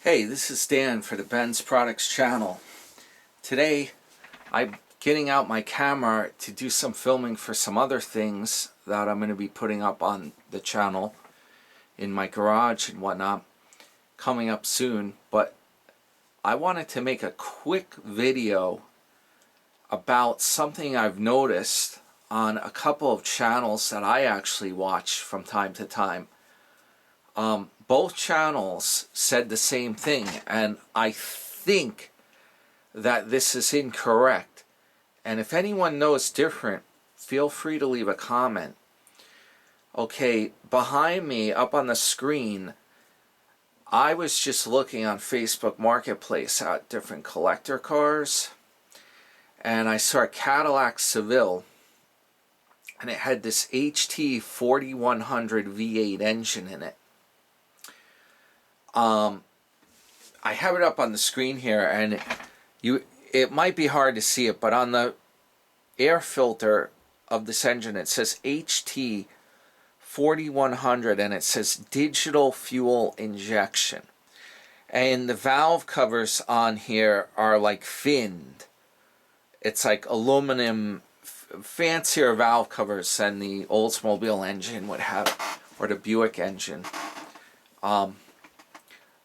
Hey, this is Dan for the Ben's Products channel. Today, I'm getting out my camera to do some filming for some other things that I'm going to be putting up on the channel in my garage and whatnot coming up soon. But I wanted to make a quick video about something I've noticed on a couple of channels that I actually watch from time to time. Both channels said the same thing, and I think that this is incorrect. And if anyone knows different, feel free to leave a comment. Okay, behind me, up on the screen, I was just looking on Facebook Marketplace at different collector cars, and I saw a Cadillac Seville, and it had this HT 4100 V8 engine in it. I have it up on the screen here, and it might be hard to see it, but on the air filter of this engine it says HT 4100 and it says digital fuel injection, and the valve covers on here are like finned. It's like aluminum, fancier valve covers than the Oldsmobile engine would have, or the Buick engine.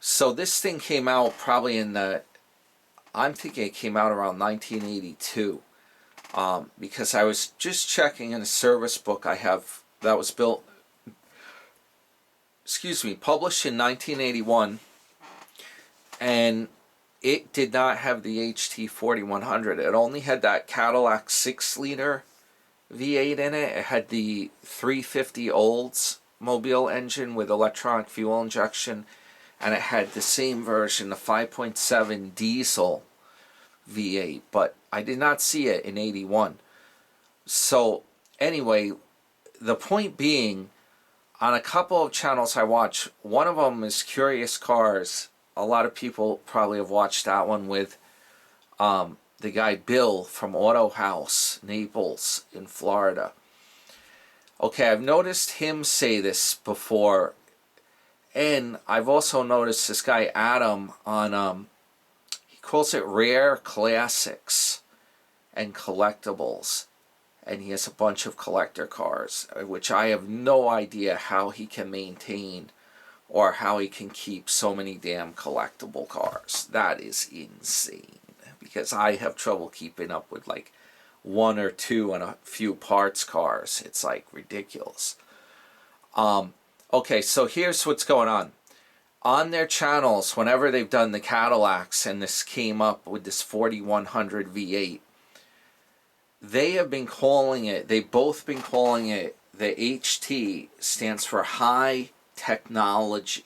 So this thing came out probably in I'm thinking it came out around 1982, because I was just checking in a service book I have that was published in 1981, and it did not have the HT 4100. It only had that Cadillac 6-liter V8 in it. It had the 350 Oldsmobile engine with electronic fuel injection, and it had the same version, the 5.7 diesel V8, but I did not see it in 81. So anyway, the point being, on a couple of channels I watch, one of them is Curious Cars. A lot of people probably have watched that one with the guy Bill from Auto House, Naples in Florida. Okay, I've noticed him say this before. And I've also noticed this guy Adam on, he calls it Rare Classics and Collectibles. And he has a bunch of collector cars, which I have no idea how he can maintain or how he can keep so many damn collectible cars. That is insane, because I have trouble keeping up with like one or two and a few parts cars. It's like ridiculous. Okay, so here's what's going on. On their channels, whenever they've done the Cadillacs, and this came up with this 4100 V8, they've both been calling it, the HT stands for high technology.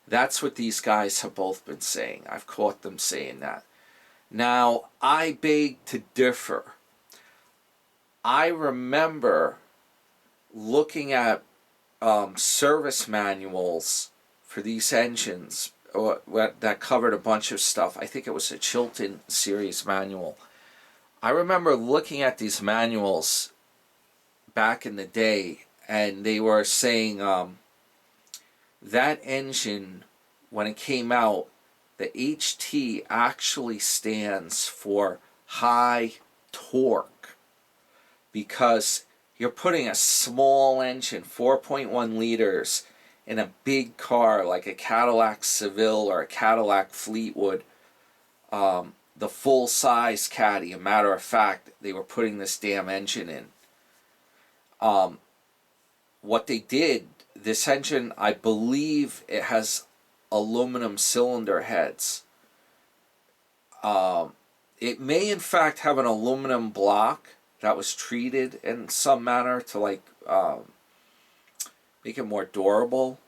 That's what these guys have both been saying. I've caught them saying that. Now, I beg to differ. I remember looking at service manuals for these engines that covered a bunch of stuff. I think it was a Chilton series manual. I remember looking at these manuals back in the day, and they were saying that engine, when it came out, the HT actually stands for high torque, because you're putting a small engine, 4.1 liters, in a big car like a Cadillac Seville or a Cadillac Fleetwood, the full-size Caddy. A matter of fact, they were putting this damn engine in. What they did, this engine, I believe it has aluminum cylinder heads. It may in fact have an aluminum block that was treated in some manner to like make it more durable.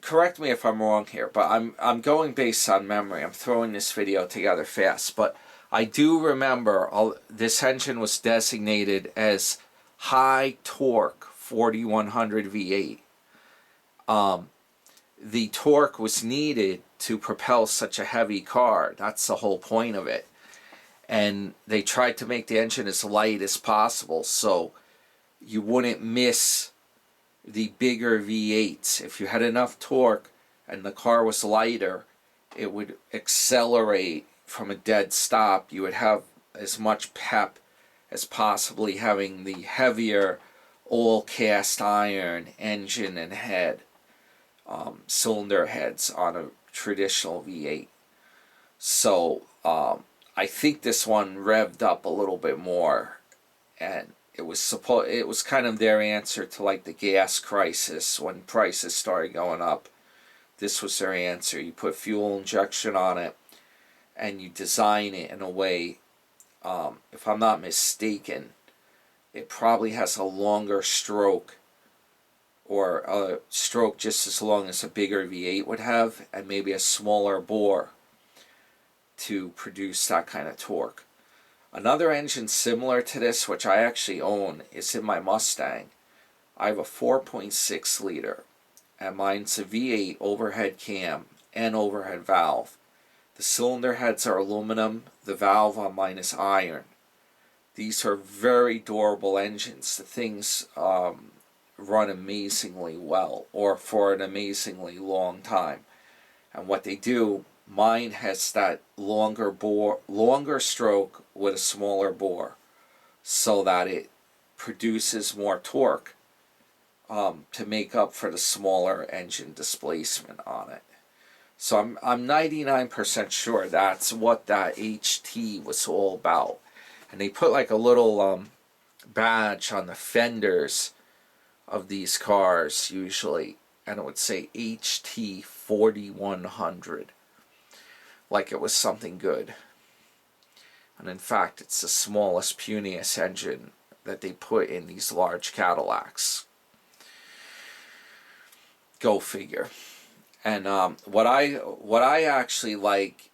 Correct me if I'm wrong here, but I'm going based on memory. I'm throwing this video together fast, but I do remember this engine was designated as high torque 4100 V8. The torque was needed to propel such a heavy car. That's the whole point of it. And they tried to make the engine as light as possible so you wouldn't miss the bigger V8s. If you had enough torque and the car was lighter, it would accelerate from a dead stop. You would have as much pep as possibly having the heavier all cast iron engine and head, cylinder heads on a traditional V8. So I think this one revved up a little bit more, and it was kind of their answer to like the gas crisis when prices started going up. This was their answer. You put fuel injection on it, and you design it in a way, if I'm not mistaken, it probably has a longer stroke, or a stroke just as long as a bigger V8 would have, and maybe a smaller bore to produce that kind of torque. Another engine similar to this, which I actually own, is in my Mustang. I have a 4.6 liter, and mine's a V8 overhead cam and overhead valve. The cylinder heads are aluminum, the valve on mine is iron. These are very durable engines. The things run amazingly well, or for an amazingly long time. And what they do, mine has that longer stroke with a smaller bore, so that it produces more torque to make up for the smaller engine displacement on it. So I'm 99% sure that's what that HT was all about. And they put like a little badge on the fenders of these cars usually, and it would say HT 4100, like it was something good. And in fact, it's the smallest, puniest engine that they put in these large Cadillacs. Go figure. And what I actually like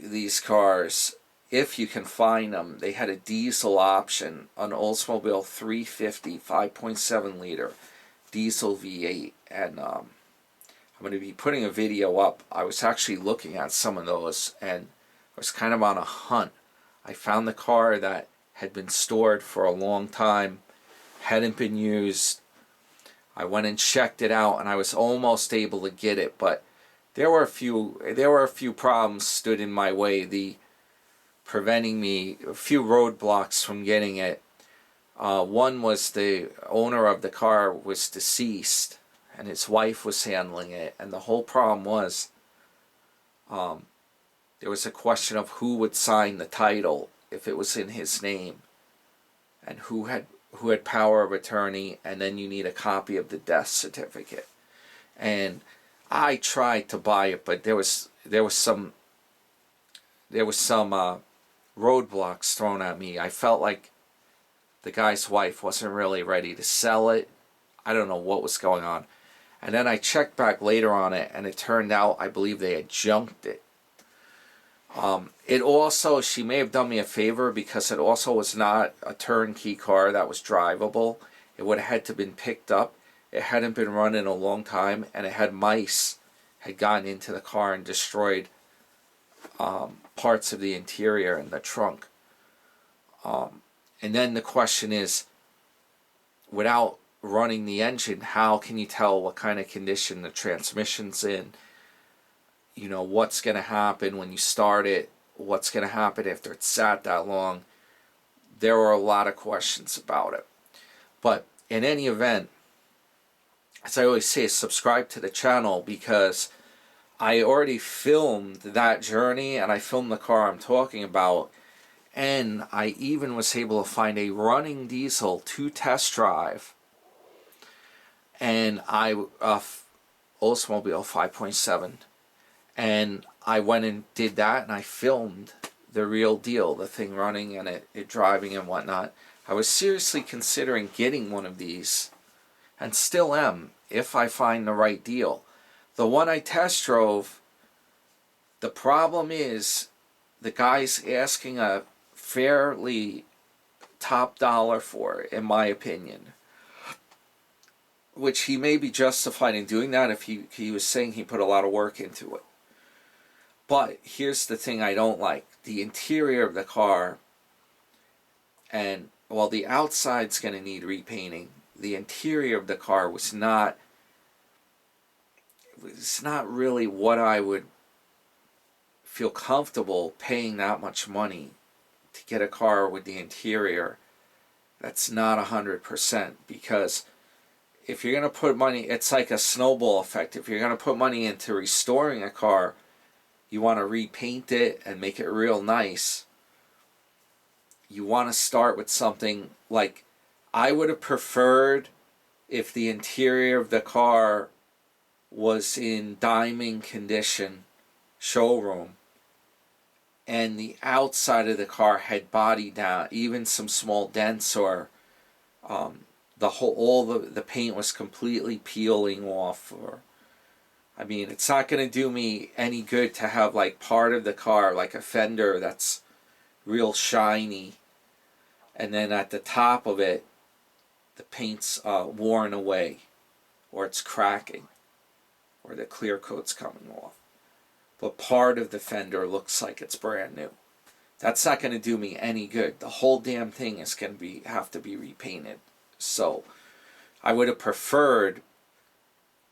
these cars, if you can find them, they had a diesel option, an Oldsmobile 350 5.7 liter diesel V8, and I'm going to be putting a video up. I was actually looking at some of those, and I was kind of on a hunt. I found the car that had been stored for a long time, hadn't been used. I went and checked it out, and I was almost able to get it, but there were a few problems stood in my way, preventing me, a few roadblocks from getting it. One was the owner of the car was deceased, and his wife was handling it, and the whole problem was there was a question of who would sign the title if it was in his name, and who had power of attorney, and then you need a copy of the death certificate. And I tried to buy it, but there was some roadblocks thrown at me. I felt like the guy's wife wasn't really ready to sell it. I don't know what was going on. And then I checked back later on it, and it turned out I believe they had junked it. It also, she may have done me a favor, because it also was not a turnkey car that was drivable. It would have had to have been picked up. It hadn't been run in a long time, and it had mice had gotten into the car and destroyed parts of the interior and the trunk. And then the question is, without running the engine, how can you tell what kind of condition the transmission's in? You know, what's going to happen when you start it? What's going to happen after it's sat that long? There were a lot of questions about it. But in any event, as I always say, subscribe to the channel, because I already filmed that journey, and I filmed the car I'm talking about, and I even was able to find a running diesel to test drive, and Oldsmobile 5.7, and I went and did that, and I filmed the real deal, the thing running and it driving and whatnot. I was seriously considering getting one of these, and still am, if I find the right deal. The one I test drove, the problem is the guy's asking a fairly top dollar for it, in my opinion. Which he may be justified in doing that if he was saying he put a lot of work into it. But here's the thing I don't like. The interior of the car, and while the outside's going to need repainting, the interior of the car was not it's not really what I would feel comfortable paying that much money to get a car with the interior that's not 100%, because if you're going to put money, it's like a snowball effect. If you're going to put money into restoring a car, you want to repaint it and make it real nice. You want to start with something like, I would have preferred if the interior of the car was in diamond condition, showroom, and the outside of the car had body down, even some small dents, or all the paint was completely peeling off. Or, I mean, it's not going to do me any good to have like part of the car, like a fender that's real shiny, and then at the top of it the paint's worn away, or it's cracking, or the clear coat's coming off, but part of the fender looks like it's brand new. That's not going to do me any good. The whole damn thing is going to have to be repainted. So I would have preferred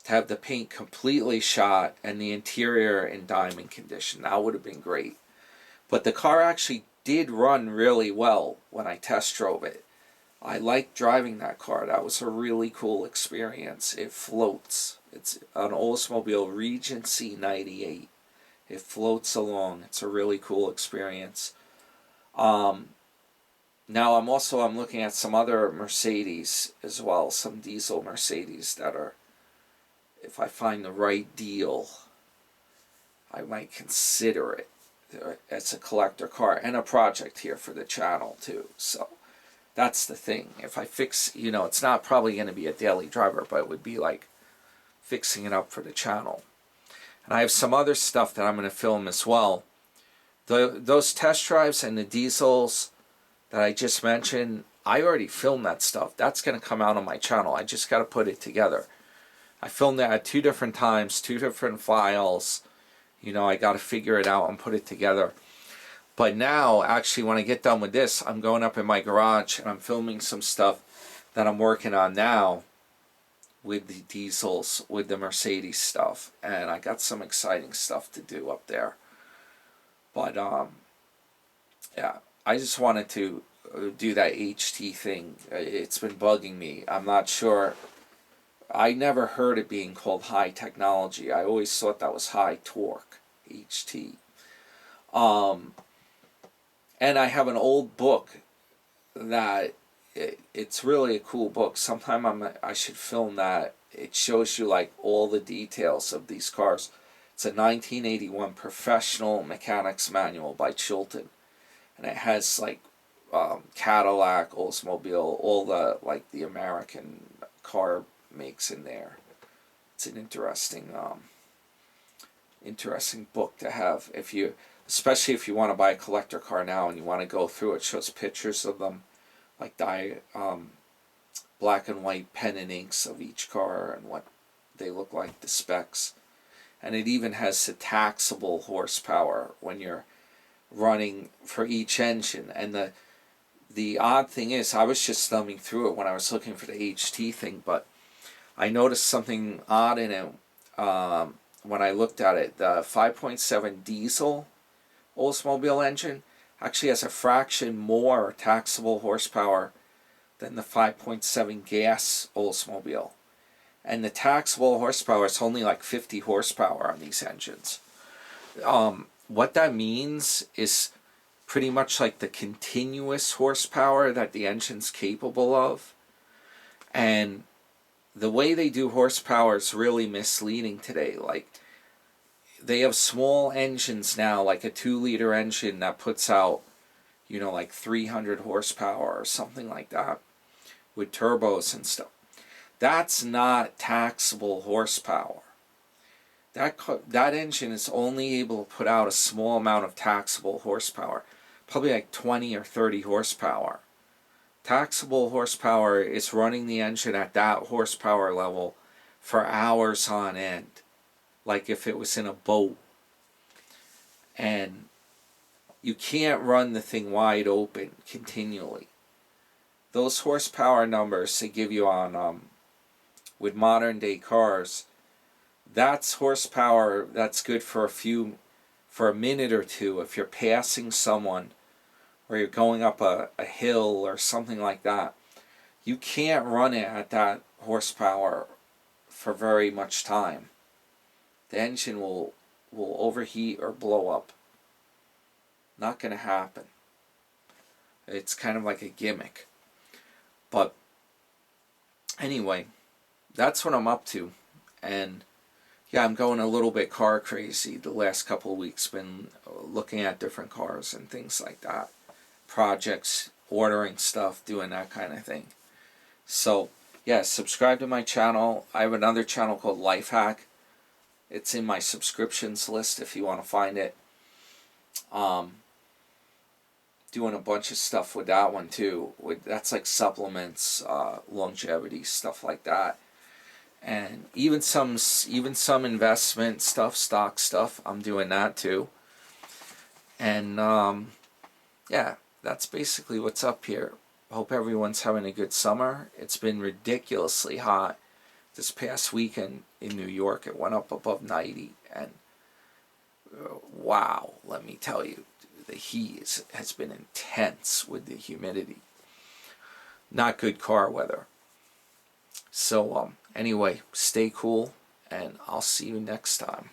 to have the paint completely shot and the interior in diamond condition. That would have been great. But the car actually did run really well when I test drove it. I liked driving that car. That was a really cool experience. It floats. It's an Oldsmobile Regency 98. It floats along. It's a really cool experience. Now I'm looking at some other Mercedes as well, some diesel Mercedes that are, if I find the right deal, I might consider it. It's a collector car and a project here for the channel too. So that's the thing. If I fix, it's not probably going to be a daily driver, but it would be like fixing it up for the channel. And I have some other stuff that I'm going to film as well. Those test drives and the diesels that I just mentioned, I already filmed that stuff. That's going to come out on my channel. I just got to put it together. I filmed that at 2 different times, 2 different files. I got to figure it out and put it together. But now, actually, when I get done with this, I'm going up in my garage and I'm filming some stuff that I'm working on now with the diesels, with the Mercedes stuff. And I got some exciting stuff to do up there. But, yeah, I just wanted to do that HT thing. It's been bugging me. I'm not sure. I never heard it being called high technology. I always thought that was high torque, HT. And I have an old book that it's really a cool book. Sometime I should film that. It shows you like all the details of these cars. It's a 1981 Professional Mechanics Manual by Chilton, and it has like Cadillac, Oldsmobile, all the American car makes in there. It's an interesting book to have especially if you want to buy a collector car now and you want to go through it. It shows pictures of them, like black and white pen and inks of each car and what they look like, the specs. And it even has the taxable horsepower when you're running for each engine. And the odd thing is, I was just thumbing through it when I was looking for the HT thing, but I noticed something odd in it when I looked at it. The 5.7 diesel Oldsmobile engine actually has a fraction more taxable horsepower than the 5.7 gas Oldsmobile. And the taxable horsepower is only like 50 horsepower on these engines. What that means is pretty much like the continuous horsepower that the engine's capable of. And the way they do horsepower is really misleading today. Like, they have small engines now, like a 2-liter engine that puts out, like 300 horsepower or something like that with turbos and stuff. That's not taxable horsepower. That engine is only able to put out a small amount of taxable horsepower, probably like 20 or 30 horsepower. Taxable horsepower is running the engine at that horsepower level for hours on end, like if it was in a boat. And you can't run the thing wide open continually. Those horsepower numbers they give you on with modern day cars, That's horsepower that's good for a minute or two. If you're passing someone or you're going up a hill or something like that, you can't run it at that horsepower for very much time. The engine will overheat or blow up. Not going to happen. It's kind of like a gimmick. But anyway, that's what I'm up to. And yeah, I'm going a little bit car crazy the last couple of weeks. Been looking at different cars and things like that. Projects, ordering stuff, doing that kind of thing. So yeah, subscribe to my channel. I have another channel called Life Hack. It's in my subscriptions list if you want to find it. Doing a bunch of stuff with that one too. That's like supplements, longevity, stuff like that, and even some investment stuff, stock stuff. I'm doing that too. And yeah, that's basically what's up here. Hope everyone's having a good summer. It's been ridiculously hot. This past weekend in New York, it went up above 90, and wow, let me tell you, the heat has been intense with the humidity. Not good car weather. So anyway, stay cool, and I'll see you next time.